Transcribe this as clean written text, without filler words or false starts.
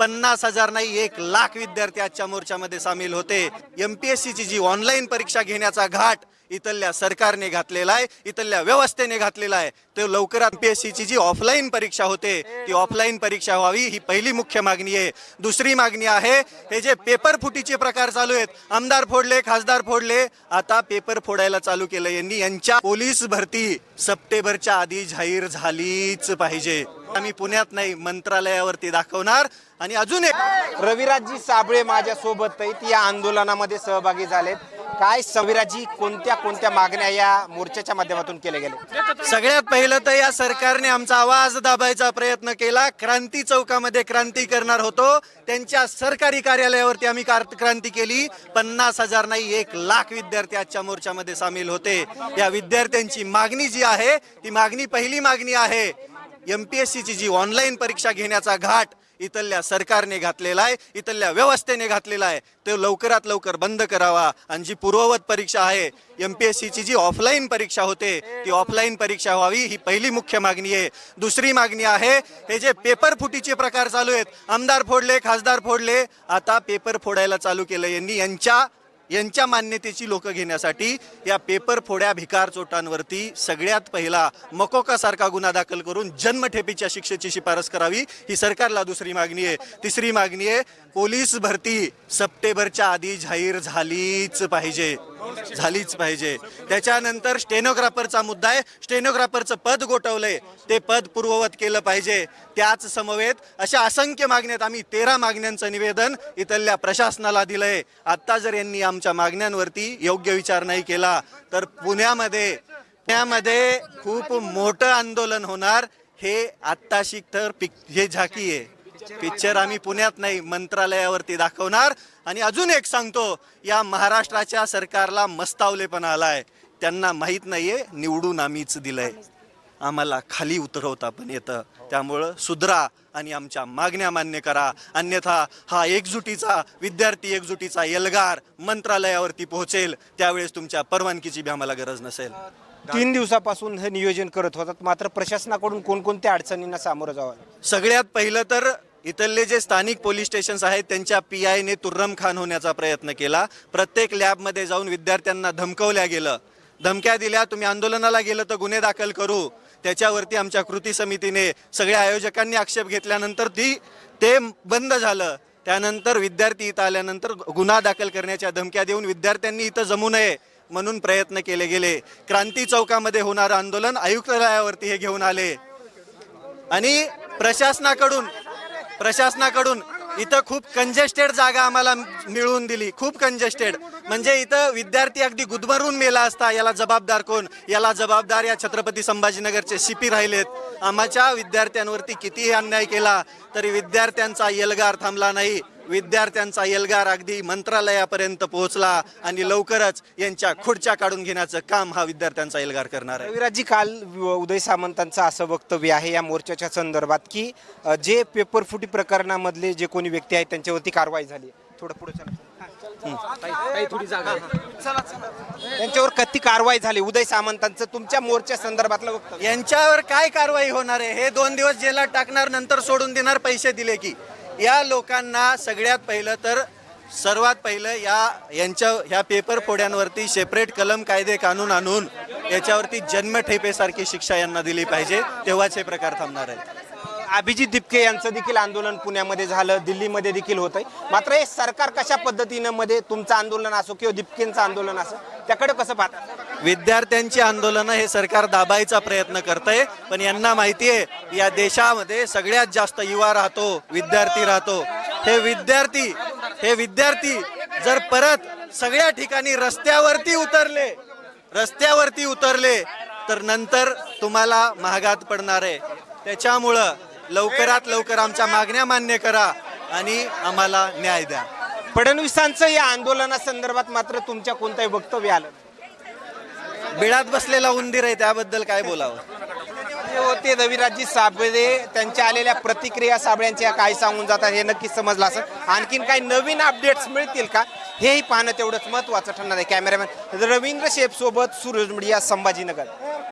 50,000 नाही 1,00,000 विद्यार्थी आजच्या मोर्चामध्ये सामील होते। MPSC ची जी ऑनलाईन परीक्षा घेण्याचा घाट इथल्या सरकारने घातलेला आहे, इथल्या व्यवस्थेने घातलेला आहे। तो लवकरात MPSC ची जी ऑफलाईन परीक्षा होते ती ऑफलाईन परीक्षा व्हावी ही पहिली मुख्य मागणी आहे। दुसरी मागणी आहे, हे जे पेपर फुटीचे प्रकार चालू आहेत, आमदार फोडले, खासदार फोडले, आता पेपर फोडायला चालू केलं यांनी। यांच्या पोलीस भरती सप्टेंबरच्या आधी जाहीर झालीच पाहिजे। आम्ही पुण्यात नाही मंत्रालयावरती दाखवणार। आणि अजून एक रविराजजी साबळे माझ्या सोबत आहेत, या आंदोलनामध्ये सहभागी झालेत। काय रविराजजी, कोणत्या कोणत्या मागण्या या मोर्चाच्या माध्यमातून केल्या गेल्या? सगळ्यात पहिलं तर या सरकारने आमचा आवाज दाबायचा प्रयत्न केला। क्रांती चौकामध्ये क्रांती करणार होतो, त्यांच्या सरकारी कार्यालयावरती आम्ही क्रांती केली। 50,000 नाही 1,00,000 विद्यार्थी आजच्या मोर्चामध्ये सामील होते। या विद्यार्थ्यांची मागणी जी आहे ती मागणी पहिली मागणी आहे, MPSC ची जी ऑनलाईन परीक्षा घेण्याचा घाट इथल्या सरकारने घातलेला आहे, इथल्या व्यवस्थेने घातलेला आहे। तो लवकरात लवकर बंद करावा। आणि जी पूर्ववत परीक्षा आहे, MPSC ची जी ऑफलाईन परीक्षा होते ती ऑफलाईन परीक्षा व्हावी ही पहिली मुख्य मागणी आहे। दुसरी मागणी आहे, हे जे पेपर फुटीचे प्रकार चालू आहेत, आमदार फोडले, खासदार फोडले, आता पेपर फोडायला चालू केलं यांनी। यांच्या मान्यतेची लोक घेण्यासाठी या पेपर फोड्या भिकार चोटांवरती सगळ्यात पहिला मकोकासारखा गुन्हा दाखल करून जन्मठेपेच्या शिक्षेची शिफारस करावी ही सरकारला दुसरी मागणी आहे। तिसरी मागणी आहे, पोलीस भरती सप्टेंबरच्या आधी जाहीर झालीच पाहिजे। त्याच्यानंतर स्टेनोग्राफरचा मुद्दा आहे, स्टेनोग्राफरचं पद गोठवलंय, ते पद पूर्ववत केलं पाहिजे। त्याच समवेत अशा असंख्य मागण्यात आम्ही 13 मागण्यांचं निवेदन इथल्या प्रशासनाला दिलंय। आता जर यांनी आमच्या मागण्यांवरती योग्य विचार नाही केला तर पुण्यामध्ये खूप मोठं आंदोलन होणार। हे आत्ताशी तर हे झाकी आहे, पिक्चर आम्ही पुण्यात नाही मंत्रालयावरती दाखवणार। आणि अजून एक सांगतो, या महाराष्ट्राच्या सरकारला मस्तावलेपणा आलाय। त्यांना माहीत नाहीये निवडून आम्हीच दिलंय, आम्हाला खाली उतरवता पण येतं। त्यामुळं सुधरा आणि आमच्या मागण्या मान्य करा, अन्यथा हा विद्यार्थी एकजुटीचा एल्गार मंत्रालयावरती पोहोचेल, त्यावेळेस तुमच्या परवानगीची बी आम्हाला गरज नसेल। 3 दिवसापासून हे नियोजन करत होतात, मात्र प्रशासनाकडून कोणकोणत्या अडचणींना सामोरं जावं? सगळ्यात पहिलं तर इथले जे स्थानिक पोलीस स्टेशन्स आहेत त्यांच्या PIने तुर्रम खान होण्याचा प्रयत्न केला। प्रत्येक लॅबमध्ये जाऊन विद्यार्थ्यांना धमकवल्या गेलं, धमक्या दिल्या, तुम्ही आंदोलनाला गेलं तर गुन्हे दाखल करू। त्याच्यावरती आमच्या कृती समितीने सगळ्या आयोजकांनी आक्षेप घेतल्यानंतर ते बंद झालं। त्यानंतर विद्यार्थी इथं आल्यानंतर गुन्हा दाखल करण्याच्या धमक्या देऊन विद्यार्थ्यांनी इथं जमू नये म्हणून प्रयत्न केले गेले। क्रांती चौकामध्ये होणारं आंदोलन आयुक्तालयावरती हे घेऊन आले। आणि प्रशासनाकडून इथं खूप कंजेस्टेड जागा आम्हाला मिळवून दिली, खूप कंजेस्टेड, म्हणजे इथं विद्यार्थी अगदी गुदमरून मेला असता। याला जबाबदार कोण? याला जबाबदार या छत्रपती संभाजीनगरचे CP राहिलेत। आमच्या विद्यार्थ्यांवरती कितीही अन्याय केला तरी विद्यार्थ्यांचा एल्गार थांबला नाही। विद्यार्थ्यांचा एल्गार अगदी मंत्रालयापर्यंत पोहोचला आणि लवकरच यांच्या खुर्च्या काढून घेण्याचं काम हा विद्यार्थ्यांचा एल्गार करणार आहे। रविराजजी, काल उदय सामंतांचं असं वक्तव्य आहे या मोर्चाच्या संदर्भात की जे पेपर फुटी प्रकरणामधले जे कोणी व्यक्ती आहेत त्यांच्यावरती कारवाई झाली। थोडं पुढे त्यांच्यावर किती कारवाई झाली? उदय सामंतांचं तुमच्या मोर्चा संदर्भातलं वक्तव्य, यांच्यावर काय कारवाई होणार आहे? हे 2 दिवस जेलात टाकणार, नंतर सोडून देणार, पैसे दिले की। या लोकांना सर्वात पहिलं ह्या पेपर फोड्यांवरती सेपरेट कलम कायदे कानून आणून याच्यावरती जन्मठेपेसारखी शिक्षा यांना दिली पाहिजे, तेव्हाच हे प्रकार थांबणार आहेत। अभिजित दिपके यांचं देखील आंदोलन पुण्यामध्ये झालं, दिल्लीमध्ये देखील होतंय, मात्र हे सरकार कशा पद्धतीनं मध्ये तुमचं आंदोलन असो किंवा दिपकेंचं आंदोलन असो त्याकडे कसं पाहता? विद्यार्थ्यांची आंदोलनं हे सरकार दाबायचा प्रयत्न करतंय, पण यांना माहिती आहे या देशामध्ये सगळ्यात जास्त युवा राहतो, विद्यार्थी राहतो। हे विद्यार्थी जर परत सगळ्या ठिकाणी रस्त्यावरती उतरले तर नंतर तुम्हाला महागात पडणार आहे। त्याच्यामुळं लवकरात लवकर आमच्या मागण्या मान्य करा आणि आम्हाला न्याय द्या। फडणवीसांचं या आंदोलनासंदर्भात मात्र तुमच्या कोणतंही वक्तव्य आलं? बिळात बसलेला उंदीर आहे, त्याबद्दल काय बोलावं? होते रविराजजी साबळे, त्यांच्या आलेल्या प्रतिक्रिया साबळ्यांच्या काय सांगून जातात हे नक्कीच समजलं असेल। आणखीन काही नवीन अपडेट्स मिळतील का हेही पाहणं तेवढंच महत्त्वाचं ठरणार आहे। कॅमेरामॅन रवींद्र शेफ सोबत सूरज मीडिया, संभाजीनगर।